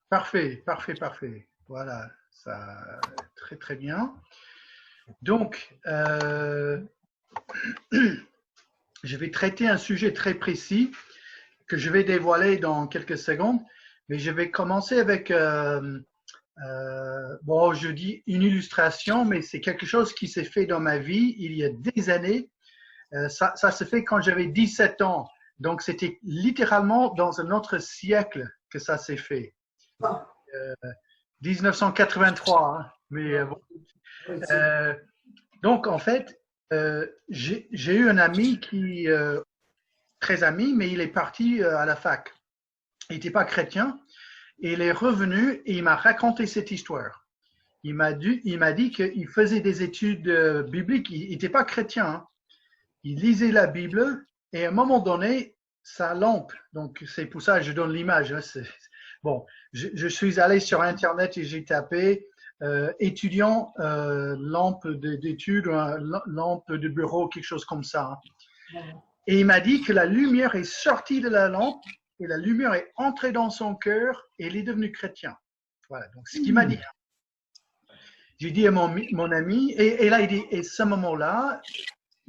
Parfait, parfait, parfait. Voilà, ça, très, très bien. Donc, je vais traiter un sujet très précis que je vais dévoiler dans quelques secondes, mais je vais commencer avec, bon, je dis une illustration, mais c'est quelque chose qui s'est fait dans ma vie il y a des années. Ça se fait quand j'avais 17 ans. Donc, c'était littéralement dans un autre siècle que ça s'est fait. Ah, 1983, hein. Mais bon. oui, Euh, donc, en fait, j'ai eu un ami qui, très ami, mais il est parti à la fac. Il n'était pas chrétien et il est revenu et il m'a raconté cette histoire. Il m'a dit qu'il faisait des études bibliques. Il n'était pas chrétien, hein. Il lisait la Bible et à un moment donné, sa lampe, donc c'est pour ça que je donne l'image. Hein, bon, je suis allé sur Internet et j'ai tapé étudiant lampe d'études, lampe de bureau, quelque chose comme ça. voilà. Et il m'a dit que la lumière est sortie de la lampe et la lumière est entrée dans son cœur et il est devenu chrétien. Voilà, donc ce qu'il m'a dit. J'ai dit à mon ami, et là il dit, et ce moment-là,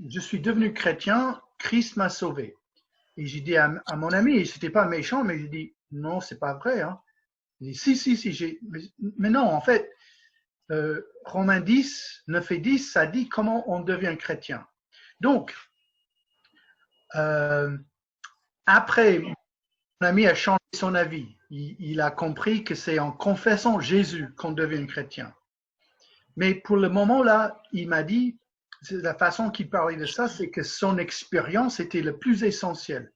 je suis devenu chrétien, Christ m'a sauvé. Et j'ai dit à mon ami, et c'était pas méchant, mais j'ai dit, non, c'est pas vrai. Hein. Il dit, si, mais non, en fait, Romains 10, 9 et 10, ça dit comment on devient chrétien. Donc, euh, après, mon ami a changé son avis. Il a compris que c'est en confessant Jésus qu'on devient chrétien. Mais pour le moment là, il m'a dit, la façon qu'il parlait de ça, c'est que son expérience était le plus essentiel.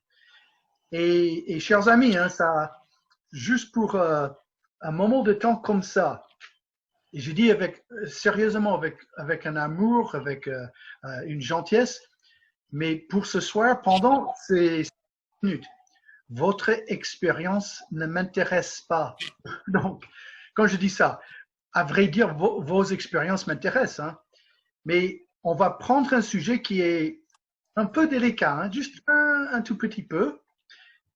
Et chers amis, hein, ça, juste pour un moment de temps comme ça, et je dis avec, sérieusement, avec un amour, avec une gentillesse, mais pour ce soir, pendant ces minutes, votre expérience ne m'intéresse pas. Donc, quand je dis ça, à vrai dire, vos expériences m'intéressent, hein, mais on va prendre un sujet qui est un peu délicat, hein, juste un tout petit peu,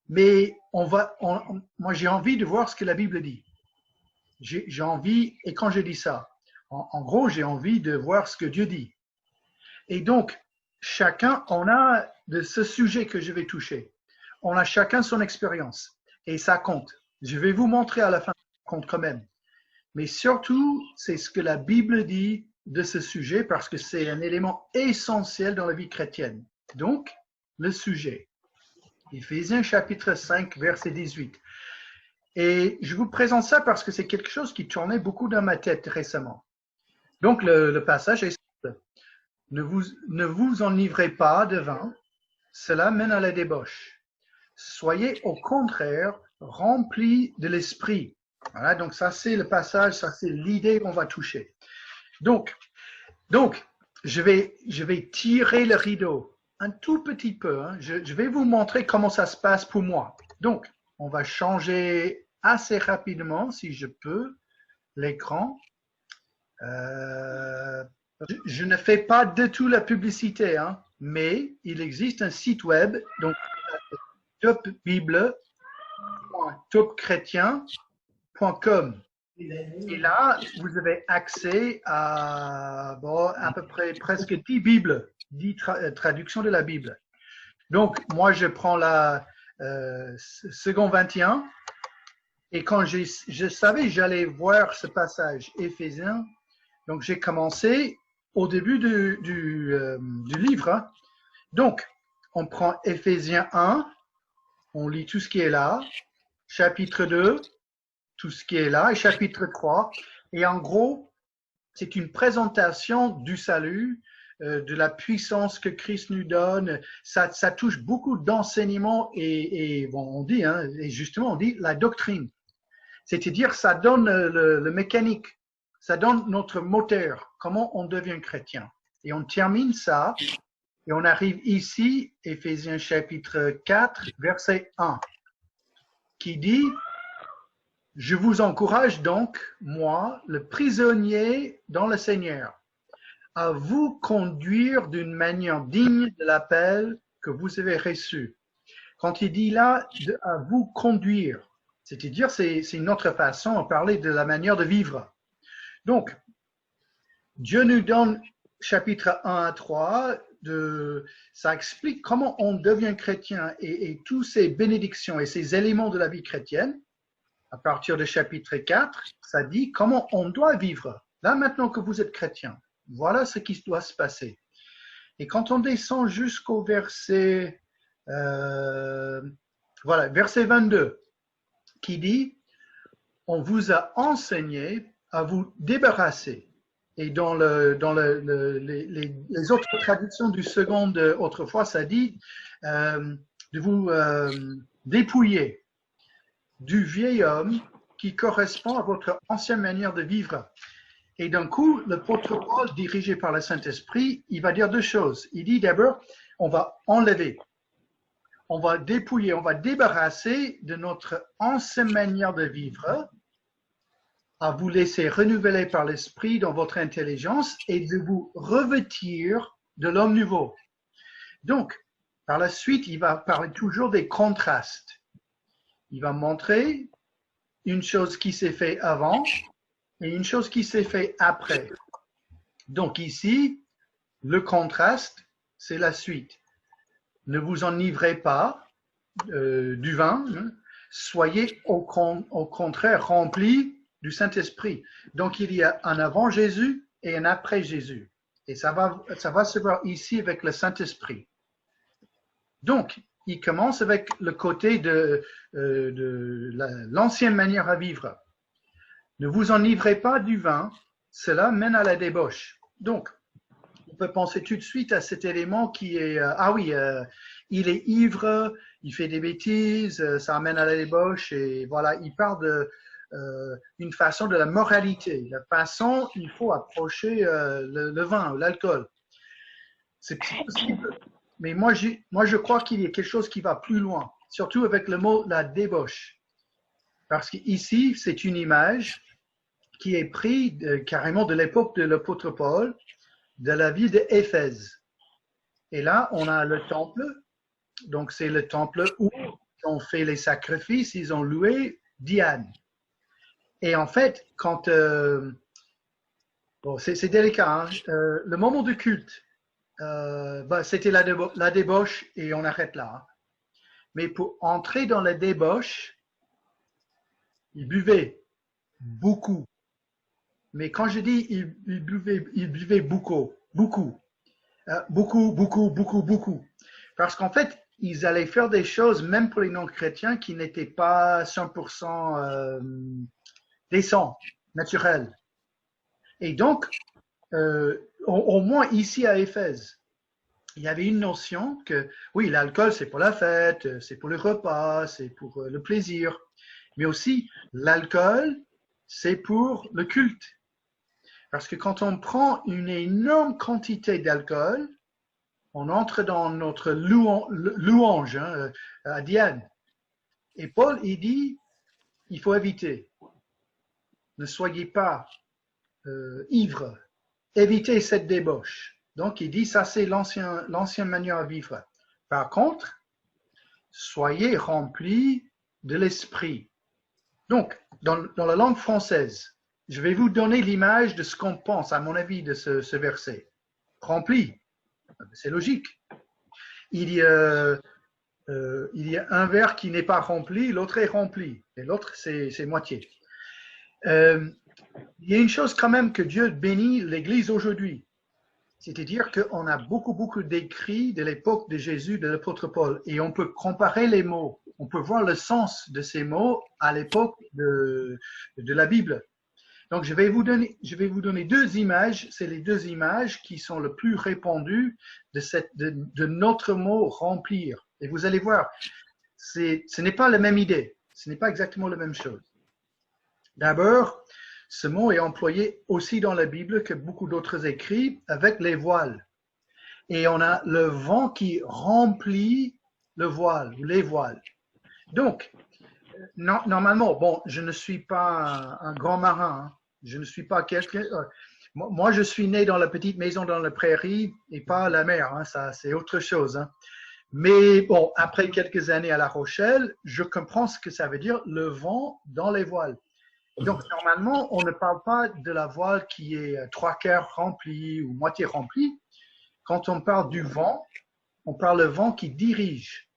mais moi j'ai envie de voir ce que la Bible dit. J'ai envie, et quand je dis ça, en gros, j'ai envie de voir ce que Dieu dit. Et donc, chacun, on a de ce sujet que je vais toucher, on a chacun son expérience, et ça compte. Je vais vous montrer à la fin, ça compte quand même. Mais surtout, c'est ce que la Bible dit de ce sujet parce que c'est un élément essentiel dans la vie chrétienne. Donc, le sujet. Éphésiens chapitre 5, verset 18. Et je vous présente ça parce que c'est quelque chose qui tournait beaucoup dans ma tête récemment. Donc, le passage est simple. Ne vous enivrez pas de vin, cela mène à la débauche. Soyez au contraire remplis de l'esprit. Voilà, donc ça c'est le passage, ça c'est l'idée qu'on va toucher. Donc, donc je vais tirer le rideau un tout petit peu. Hein. Je vais vous montrer comment ça se passe pour moi. Donc, on va changer assez rapidement, si je peux, l'écran. Je ne fais pas de tout la publicité, hein, mais il existe un site web, donc topbible.topchrétien.com. Et là, vous avez accès à bon, à peu près presque 10 Bibles, 10 traductions de la Bible. Donc, moi, je prends la second 21 et quand je savais que j'allais voir ce passage Éphésiens, donc j'ai commencé au début du livre. Hein. Donc, on prend Éphésiens 1, on lit tout ce qui est là, chapitre 2, tout ce qui est là, et chapitre 3. Et en gros, c'est une présentation du salut, de la puissance que Christ nous donne. Ça touche beaucoup d'enseignements et bon, on dit, hein, et justement, on dit la doctrine. C'est-à-dire, ça donne le mécanique, ça donne notre moteur, comment on devient chrétien. Et on termine ça, et on arrive ici, Éphésiens chapitre 4, verset 1, qui dit « Je vous encourage donc, moi, le prisonnier dans le Seigneur, à vous conduire d'une manière digne de l'appel que vous avez reçu. » Quand il dit là, à vous conduire, C'est-à-dire, c'est une autre façon de parler de la manière de vivre. Donc, Dieu nous donne, chapitre 1 à 3, ça explique comment on devient chrétien et tous ces bénédictions et ces éléments de la vie chrétienne. À partir de chapitre 4, ça dit comment on doit vivre. Là, maintenant que vous êtes chrétien, voilà ce qui doit se passer. Et quand on descend jusqu'au verset, verset 22, qui dit, on vous a enseigné à vous débarrasser. Et dans les autres traductions du second autrefois, ça dit de vous dépouiller du vieil homme qui correspond à votre ancienne manière de vivre. Et d'un coup, l'apôtre Paul, dirigé par le Saint-Esprit, il va dire deux choses. Il dit d'abord, on va enlever, on va dépouiller, on va débarrasser de notre ancienne manière de vivre, à vous laisser renouveler par l'Esprit dans votre intelligence et de vous revêtir de l'homme nouveau. Donc, par la suite, il va parler toujours des contrastes. Il va montrer une chose qui s'est fait avant et une chose qui s'est fait après. Donc ici, le contraste, c'est la suite. Ne vous enivrez pas du vin, hein. Soyez au contraire remplis du Saint-Esprit. Donc il y a un avant Jésus et un après Jésus. Et ça va se voir ici avec le Saint-Esprit. Donc, il commence avec le côté de l'ancienne manière à vivre. Ne vous enivrez pas du vin, cela mène à la débauche. Donc, on peut penser tout de suite à cet élément qui est, il est ivre, il fait des bêtises, ça amène à la débauche, et voilà, il parle d'une façon de la moralité, la façon il faut approcher le vin ou l'alcool. C'est possible. Mais moi, je crois qu'il y a quelque chose qui va plus loin, surtout avec le mot la débauche. Parce qu'ici, c'est une image qui est prise carrément de l'époque de l'apôtre Paul, de la ville d'Éphèse. Et là, on a le temple. Donc, c'est le temple où on fait les sacrifices, ils ont loué Diane. Et en fait, quand... c'est délicat, hein, le moment du culte, c'était la débauche et on arrête là. Hein. Mais pour entrer dans la débauche, ils buvaient beaucoup. Mais quand je dis ils buvaient beaucoup. Parce qu'en fait, ils allaient faire des choses, même pour les non-chrétiens, qui n'étaient pas 100% décents, naturels. Et donc, au moins ici à Éphèse, il y avait une notion que, oui, l'alcool, c'est pour la fête, c'est pour le repas, c'est pour le plaisir. Mais aussi, l'alcool, c'est pour le culte. Parce que quand on prend une énorme quantité d'alcool, on entre dans notre louange hein, à Diane. Et Paul, il dit, il faut éviter. Ne soyez pas ivres. Évitez cette débauche. Donc, il dit, ça c'est l'ancienne manière à vivre. Par contre, soyez remplis de l'esprit. Donc, dans la langue française, je vais vous donner l'image de ce qu'on pense, à mon avis, de ce verset. Rempli, c'est logique. Il y a un verre qui n'est pas rempli, l'autre est rempli, et l'autre c'est moitié. Il y a une chose quand même que Dieu bénit l'Église aujourd'hui. C'est-à-dire qu'on a beaucoup d'écrits de l'époque de Jésus, de l'apôtre Paul, et on peut comparer les mots, on peut voir le sens de ces mots à l'époque de la Bible. Donc, je vais vous donner deux images, c'est les deux images qui sont le plus répandues de notre mot remplir. Et vous allez voir, ce n'est pas la même idée, ce n'est pas exactement la même chose. D'abord, ce mot est employé aussi dans la Bible que beaucoup d'autres écrits avec les voiles. Et on a le vent qui remplit le voile, ou les voiles. Donc, normalement, bon, je ne suis pas un grand marin, hein. Je ne suis pas quelqu'un... moi, je suis né dans la petite maison dans la prairie et pas à la mer, hein, ça c'est autre chose. Hein. Mais bon, après quelques années à La Rochelle, je comprends ce que ça veut dire, le vent dans les voiles. Donc, normalement, on ne parle pas de la voile qui est trois quarts remplie ou moitié remplie. Quand on parle du vent, on parle le vent qui dirige,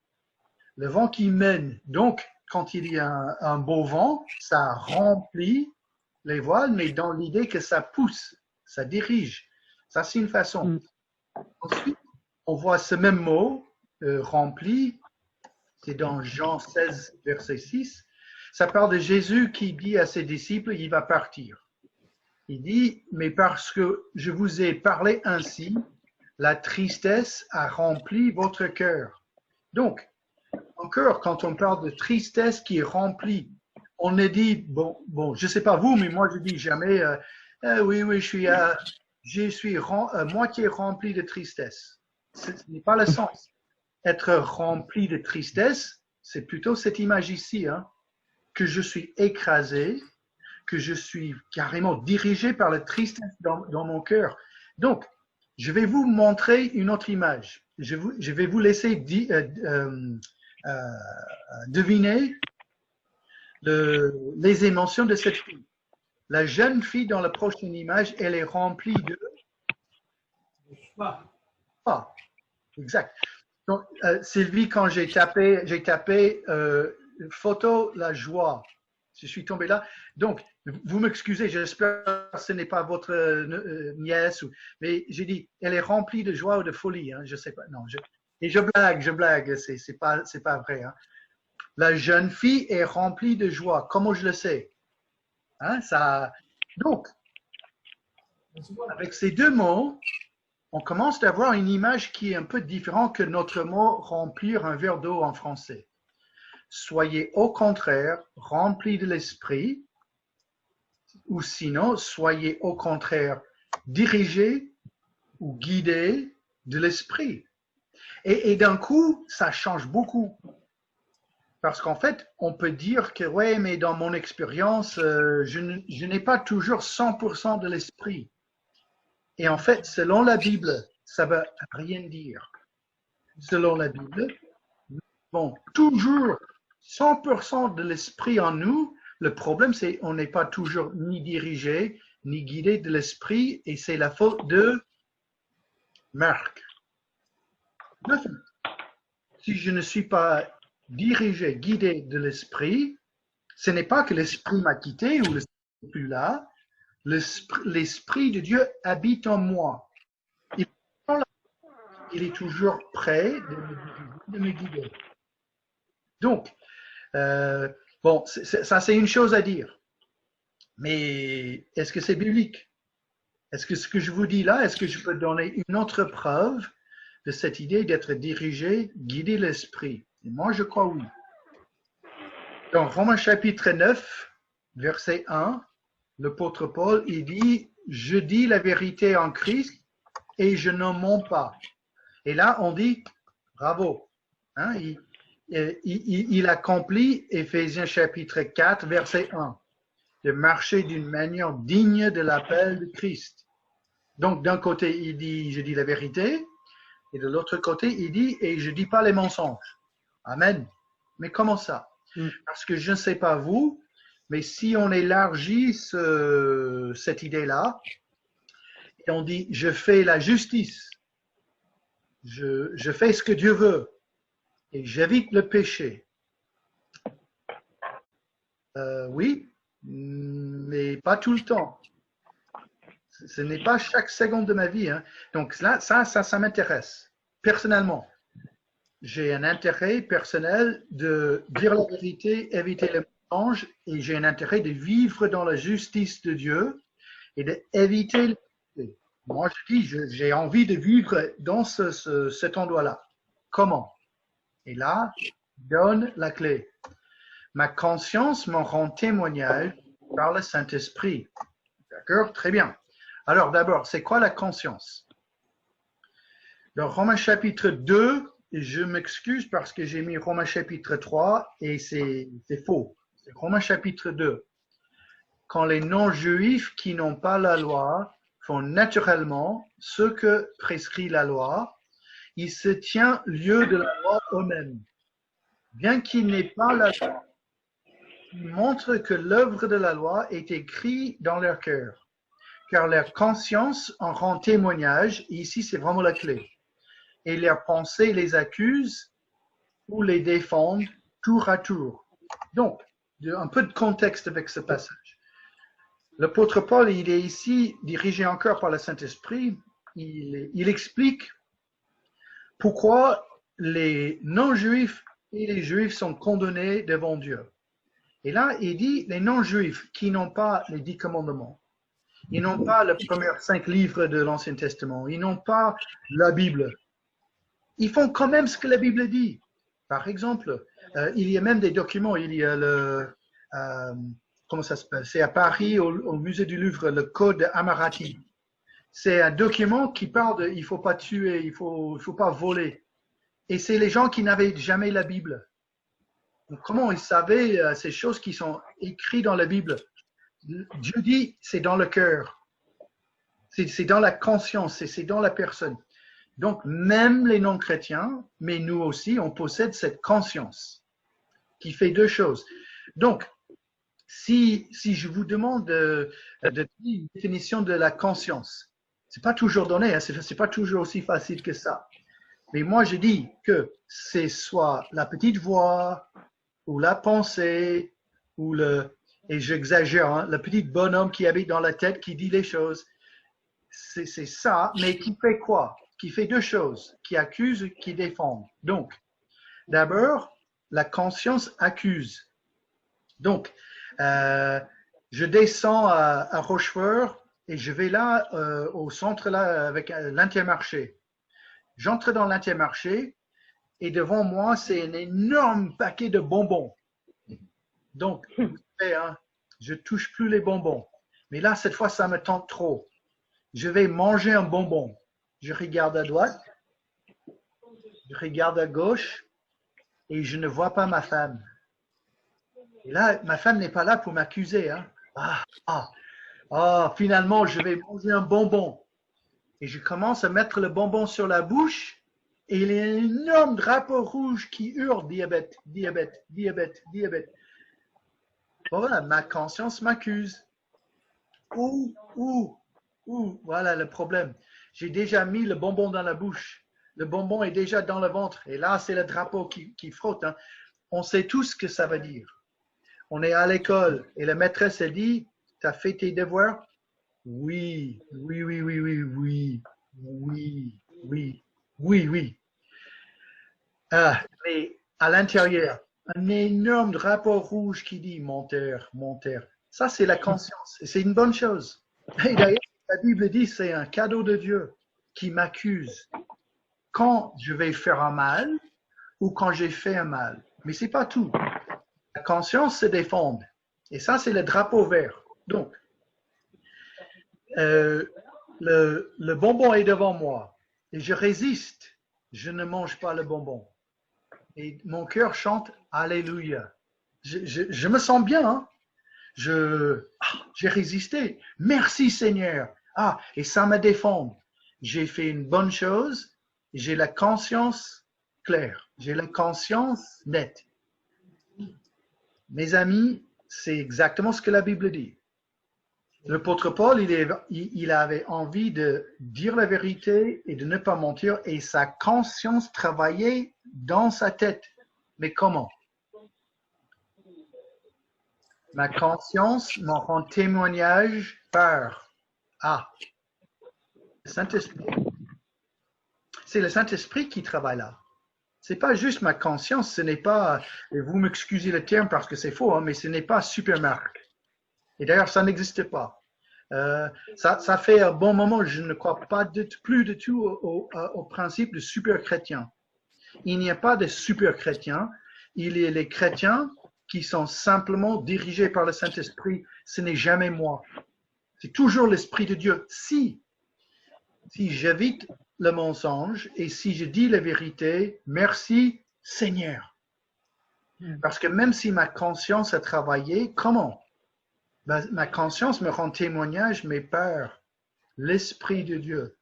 le vent qui mène. Donc, quand il y a un beau vent, ça remplit les voiles, mais dans l'idée que ça pousse, ça dirige. Ça, c'est une façon. Ensuite, on voit ce même mot, rempli, c'est dans Jean 16, verset 6. Ça parle de Jésus qui dit à ses disciples, il va partir. Il dit, mais parce que je vous ai parlé ainsi, la tristesse a rempli votre cœur. Donc, encore, quand on parle de tristesse qui est remplie, on ne dit, bon, je ne sais pas vous, mais moi je dis jamais, oui, je suis moitié rempli de tristesse. Ce n'est pas le sens. Être rempli de tristesse, c'est plutôt cette image ici, hein, que je suis écrasé, que je suis carrément dirigé par la tristesse dans mon cœur. Donc, je vais vous montrer une autre image. Je vais vous laisser deviner les émotions de cette fille. La jeune fille dans la prochaine image, elle est remplie de joie. Exact. Donc, Sylvie, quand j'ai tapé photo la joie. Je suis tombé là. Donc, vous m'excusez, j'espère que ce n'est pas votre nièce, mais j'ai dit, elle est remplie de joie ou de folie. Hein, je sais pas. Non, et je blague. C'est pas vrai. Hein. La jeune fille est remplie de joie. Comment je le sais? Hein, donc, avec ces deux mots, on commence à avoir une image qui est un peu différente que notre mot remplir un verre d'eau en français. Soyez au contraire remplis de l'esprit, ou sinon, soyez au contraire dirigés ou guidés de l'esprit. Et d'un coup, ça change beaucoup. Parce qu'en fait, on peut dire que, ouais, mais dans mon expérience, je n'ai pas toujours 100% de l'esprit. Et en fait, selon la Bible, ça ne veut rien dire. Selon la Bible, bon, toujours 100% de l'esprit en nous. Le problème, c'est qu'on n'est pas toujours ni dirigé, ni guidé de l'esprit, et c'est la faute de Marc. Si je ne suis pas dirigé, guidé de l'esprit, ce n'est pas que l'esprit m'a quitté ou l'esprit n'est plus là. L'esprit de Dieu habite en moi. Il est toujours prêt de me guider. Donc, bon, ça c'est une chose à dire. Mais est-ce que c'est biblique? Est-ce que ce que je vous dis là, est-ce que je peux donner une autre preuve de cette idée d'être dirigé, guider l'esprit? Et moi, je crois oui. Dans Romains chapitre 9, verset 1, l'apôtre Paul, il dit, je dis la vérité en Christ et je ne mens pas. Et là, on dit, bravo. Hein, il accomplit Éphésiens chapitre 4, verset 1, de marcher d'une manière digne de l'appel de Christ. Donc, d'un côté, il dit, je dis la vérité, et de l'autre côté, il dit, et je ne dis pas les mensonges. Amen. Mais comment ça? Parce que je ne sais pas vous, mais si on élargit cette idée-là, et on dit, je fais la justice, je fais ce que Dieu veut, et j'évite le péché. Oui, mais pas tout le temps. Ce n'est pas chaque seconde de ma vie. Hein. Donc là, ça m'intéresse. Personnellement, j'ai un intérêt personnel de dire la vérité, éviter le mensonge, et j'ai un intérêt de vivre dans la justice de Dieu et d'éviter le péché. Moi, je dis, j'ai envie de vivre dans cet endroit-là. Comment? Et là, je donne la clé. Ma conscience m'en rend témoignage par le Saint-Esprit. D'accord? Très bien. Alors d'abord, c'est quoi la conscience? Dans Romains chapitre 2, je m'excuse parce que j'ai mis Romains chapitre 3 et c'est faux. C'est Romains chapitre 2. Quand les non-juifs qui n'ont pas la loi font naturellement ce que prescrit la loi, il se tient lieu de la loi eux-mêmes. Bien qu'il n'ait pas la loi, il montre que l'œuvre de la loi est écrite dans leur cœur, car leur conscience en rend témoignage, et ici c'est vraiment la clé, et leurs pensées les accusent ou les défendent tour à tour. Donc, un peu de contexte avec ce passage. L'apôtre Paul, il est ici dirigé encore par le Saint-Esprit. Il explique pourquoi les non-juifs et les juifs sont condamnés devant Dieu. Et là, il dit les non-juifs qui n'ont pas les 10 commandements, ils n'ont pas les premiers 5 livres de l'Ancien Testament, ils n'ont pas la Bible. Ils font quand même ce que la Bible dit. Par exemple, il y a même des documents, il y a le... comment ça s'appelle? C'est à Paris, au musée du Louvre, le Code Hammurabi. C'est un document qui parle de il ne faut pas tuer, il faut pas voler. Et c'est les gens qui n'avaient jamais la Bible. Donc, comment ils savaient ces choses qui sont écrites dans la Bible? Dieu dit, c'est dans le cœur. C'est dans la conscience, c'est dans la personne. Donc, même les non-chrétiens, mais nous aussi, on possède cette conscience qui fait 2 choses. Donc, si je vous demande de donner une définition de la conscience, c'est pas toujours donné, hein, c'est pas toujours aussi facile que ça. Mais moi, je dis que c'est soit la petite voix, ou la pensée, ou et j'exagère, hein, le petit bonhomme qui habite dans la tête qui dit les choses. C'est ça, mais qui fait quoi? Qui fait 2 choses, qui accuse, qui défend. Donc, d'abord, la conscience accuse. Donc, je descends à Rochefort et je vais là, au centre, là, avec l'Intermarché. J'entre dans l'Intermarché et devant moi, c'est un énorme paquet de bonbons. Donc, je touche plus les bonbons. Mais là, cette fois, ça me tente trop. Je vais manger un bonbon. Je regarde à droite, je regarde à gauche et je ne vois pas ma femme. Et là, ma femme n'est pas là pour m'accuser. Hein. Finalement, je vais manger un bonbon. Et je commence à mettre le bonbon sur la bouche et il y a un énorme drapeau rouge qui hurle diabète, diabète, diabète, diabète. Bon, voilà, ma conscience m'accuse. Voilà le problème. J'ai déjà mis le bonbon dans la bouche. Le bonbon est déjà dans le ventre. Et là, c'est le drapeau qui frotte. Hein. On sait tous ce que ça veut dire. On est à l'école et la maîtresse a dit, tu as fait tes devoirs? Oui, oui, oui, oui, oui, oui, oui, oui, oui, oui. Mais à l'intérieur, un énorme drapeau rouge qui dit menteur, menteur. Ça, c'est la conscience. Et c'est une bonne chose. Et d'ailleurs, la Bible dit c'est un cadeau de Dieu qui m'accuse quand je vais faire un mal ou quand j'ai fait un mal. Mais c'est pas tout. La conscience se défend. Et ça, c'est le drapeau vert. Donc, le bonbon est devant moi et je résiste. Je ne mange pas le bonbon. Et mon cœur chante Alléluia. Je me sens bien. Hein? J'ai résisté. Merci Seigneur. Et ça me défend. J'ai fait une bonne chose. J'ai la conscience claire. J'ai la conscience nette. Mes amis, c'est exactement ce que la Bible dit. L'apôtre Paul, il avait envie de dire la vérité et de ne pas mentir, et sa conscience travaillait dans sa tête. Mais comment? Ma conscience m'en rend témoignage par le Saint-Esprit. C'est le Saint-Esprit qui travaille là. C'est pas juste ma conscience, ce n'est pas, et vous m'excusez le terme parce que c'est faux, hein, mais ce n'est pas Supermarque. Et d'ailleurs, ça n'existe pas. Ça fait un bon moment, je ne crois pas plus du tout au principe de super chrétien. Il n'y a pas de super chrétiens. Il y a les chrétiens qui sont simplement dirigés par le Saint-Esprit. Ce n'est jamais moi. C'est toujours l'Esprit de Dieu. Si j'évite le mensonge et si je dis la vérité, merci Seigneur. Parce que même si ma conscience a travaillé, comment? Ma conscience me rend témoignage, mais par l'Esprit de Dieu.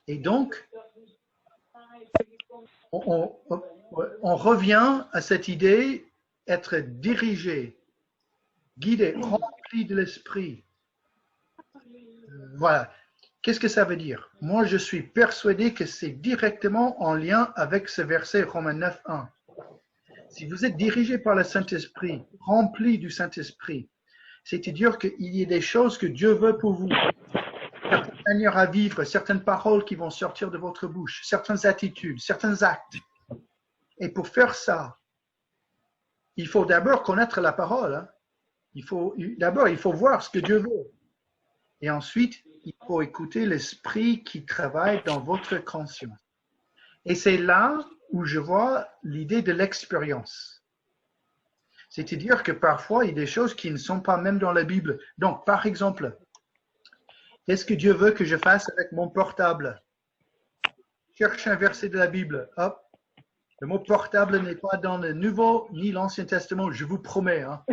Et donc, on revient à cette idée, être dirigé, guidé, rempli de l'esprit. Voilà. Qu'est-ce que ça veut dire? Moi, je suis persuadé que c'est directement en lien avec ce verset Romains 9.1. Si vous êtes dirigé par le Saint-Esprit, rempli du Saint-Esprit, c'est-à-dire qu'il y a des choses que Dieu veut pour vous, certaines manières à vivre, certaines paroles qui vont sortir de votre bouche, certaines attitudes, certains actes. Et pour faire ça, il faut d'abord connaître la parole. Hein. Il faut voir ce que Dieu veut. Et ensuite, il faut écouter l'esprit qui travaille dans votre conscience. Et c'est là où je vois l'idée de l'expérience. C'est-à-dire que parfois, il y a des choses qui ne sont pas même dans la Bible. Donc, par exemple, qu'est-ce que Dieu veut que je fasse avec mon portable? Cherche un verset de la Bible. Hop. Le mot portable n'est pas dans le Nouveau ni l'Ancien Testament, je vous promets. Hein.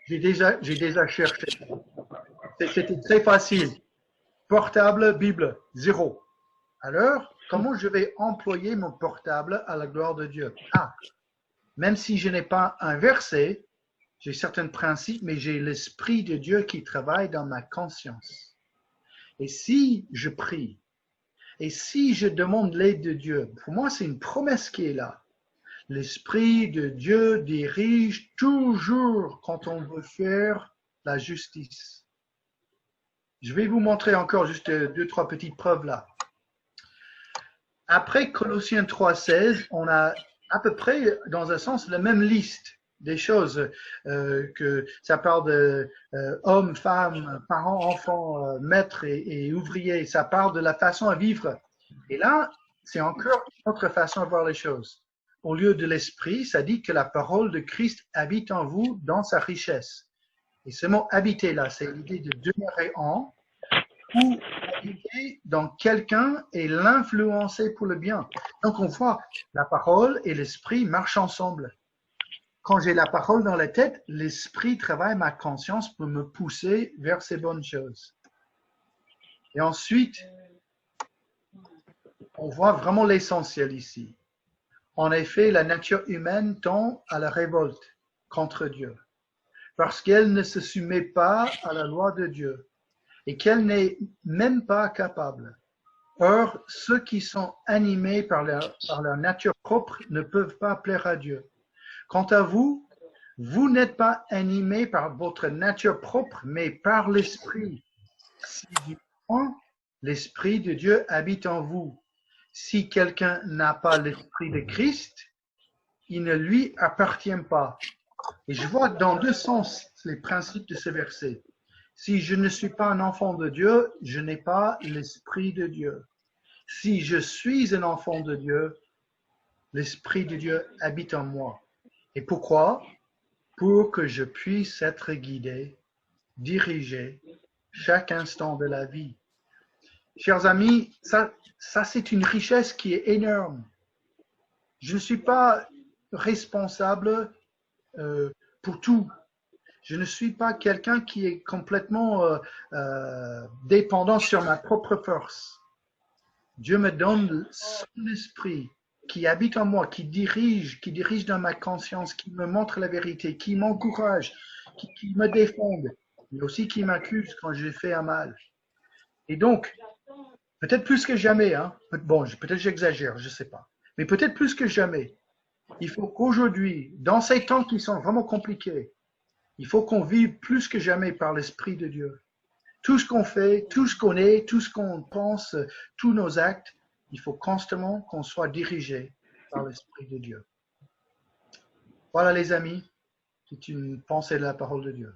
J'ai déjà cherché. C'était très facile. Portable, Bible, 0. Alors, comment je vais employer mon portable à la gloire de Dieu? Même si je n'ai pas un verset, j'ai certains principes, mais j'ai l'Esprit de Dieu qui travaille dans ma conscience. Et si je prie, et si je demande l'aide de Dieu, pour moi, c'est une promesse qui est là. L'Esprit de Dieu dirige toujours quand on veut faire la justice. Je vais vous montrer encore juste 2-3 petites preuves là. Après Colossiens 3.16, on a à peu près, dans un sens, la même liste des choses que ça parle de hommes, femmes, parents, enfants, maîtres et ouvriers. Ça parle de la façon à vivre. Et là, c'est encore une autre façon de voir les choses. Au lieu de l'esprit, ça dit que la parole de Christ habite en vous dans sa richesse. Et ce mot habiter là, c'est l'idée de demeurer en ou habiter dans quelqu'un et l'influencer pour le bien. Donc on voit la parole et l'esprit marchent ensemble. Quand j'ai la parole dans la tête, l'esprit travaille ma conscience pour me pousser vers ces bonnes choses. Et ensuite, on voit vraiment l'essentiel ici. En effet, la nature humaine tend à la révolte contre Dieu, parce qu'elle ne se soumet pas à la loi de Dieu et qu'elle n'est même pas capable. Or, ceux qui sont animés par leur nature propre ne peuvent pas plaire à Dieu. Quant à vous, vous n'êtes pas animés par votre nature propre, mais par l'Esprit. Si du moins l'Esprit de Dieu habite en vous. Si quelqu'un n'a pas l'Esprit de Christ, il ne lui appartient pas. Et je vois dans deux sens les principes de ce verset. Si je ne suis pas un enfant de Dieu, je n'ai pas l'Esprit de Dieu. Si je suis un enfant de Dieu, l'Esprit de Dieu habite en moi. Et pourquoi? Pour que je puisse être guidé, dirigé chaque instant de la vie. Chers amis, ça c'est une richesse qui est énorme. Je ne suis pas responsable pour tout. Je ne suis pas quelqu'un qui est complètement dépendant sur ma propre force. Dieu me donne son esprit qui habite en moi, qui dirige dans ma conscience, qui me montre la vérité, qui m'encourage, qui me défend, mais aussi qui m'accuse quand j'ai fait un mal. Et donc, peut-être plus que jamais, hein, bon, peut-être j'exagère, je ne sais pas, mais peut-être plus que jamais, il faut qu'aujourd'hui, dans ces temps qui sont vraiment compliqués, il faut qu'on vive plus que jamais par l'Esprit de Dieu. Tout ce qu'on fait, tout ce qu'on est, tout ce qu'on pense, tous nos actes, il faut constamment qu'on soit dirigé par l'Esprit de Dieu. Voilà les amis, c'est une pensée de la parole de Dieu.